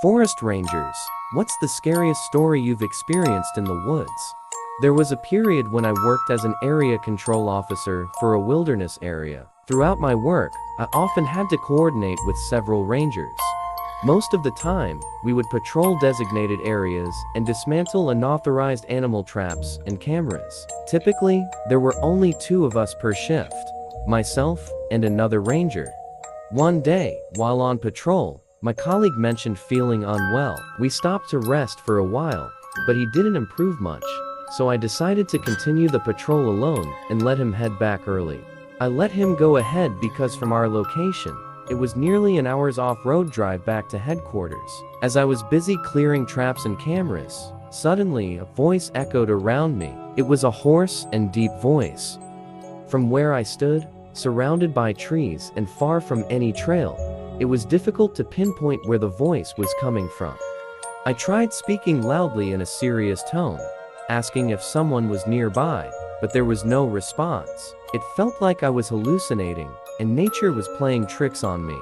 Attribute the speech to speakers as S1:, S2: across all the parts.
S1: Forest rangers, what's the scariest story you've experienced in the woods? There was a period when I worked as an area control officer for a wilderness area. Throughout my work, I often had to coordinate with several rangers. Most of the time, we would patrol designated areas and dismantle unauthorized animal traps and cameras. Typically, there were only 2 of us per shift, myself and another ranger. One day, while on patrol, my colleague mentioned feeling unwell. We stopped to rest for a while, but he didn't improve much, so I decided to continue the patrol alone and let him head back early. I let him go ahead because from our location, it was nearly an hour's off-road drive back to headquarters. As I was busy clearing traps and cameras, suddenly a voice echoed around me. It was a hoarse and deep voice. From where I stood, surrounded by trees and far from any trail, it was difficult to pinpoint where the voice was coming from. I tried speaking loudly in a serious tone, asking if someone was nearby, but there was no response. It felt like I was hallucinating, and nature was playing tricks on me.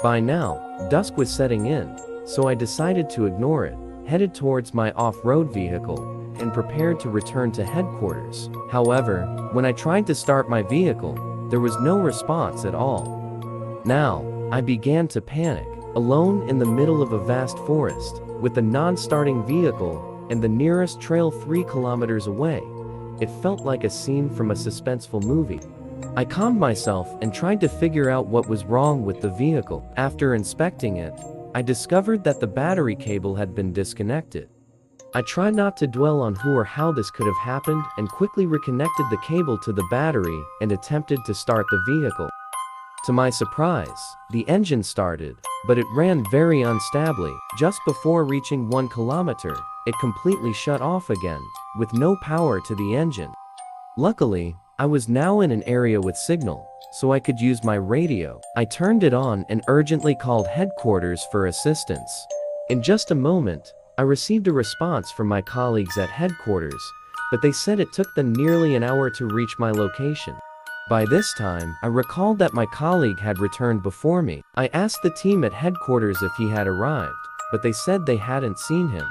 S1: By now, dusk was setting in, so I decided to ignore it, headed towards my off-road vehicle, and prepared to return to headquarters. However, when I tried to start my vehicle, there was no response at all. Now, I began to panic, alone in the middle of a vast forest, with a non-starting vehicle, and the nearest trail 3 kilometers away. It felt like a scene from a suspenseful movie. I calmed myself and tried to figure out what was wrong with the vehicle. After inspecting it, I discovered that the battery cable had been disconnected. I tried not to dwell on who or how this could have happened and quickly reconnected the cable to the battery and attempted to start the vehicle. To my surprise, the engine started, but it ran very unstably. Just before reaching 1 kilometer, it completely shut off again, with no power to the engine. Luckily, I was now in an area with signal, so I could use my radio. I turned it on and urgently called headquarters for assistance. In just a moment, I received a response from my colleagues at headquarters, but they said it took them nearly an hour to reach my location. By this time, I recalled that my colleague had returned before me. I asked the team at headquarters if he had arrived, but they said they hadn't seen him.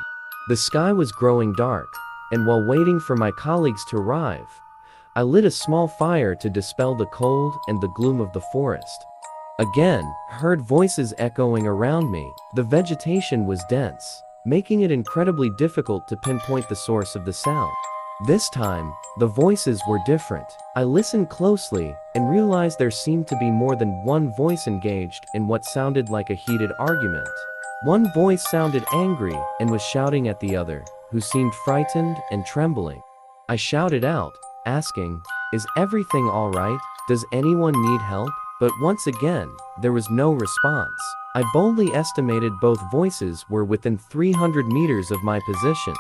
S1: The sky was growing dark, and while waiting for my colleagues to arrive, I lit a small fire to dispel the cold and the gloom of the forest. Again, heard voices echoing around me. The vegetation was dense, making it incredibly difficult to pinpoint the source of the sound. This time, the voices were different. I listened closely and realized there seemed to be more than one voice engaged in what sounded like a heated argument. One voice sounded angry and was shouting at the other, who seemed frightened and trembling. I shouted out, asking, "Is everything all right? Does anyone need help?" But once again, there was no response. I boldly estimated both voices were within 300 meters of my position.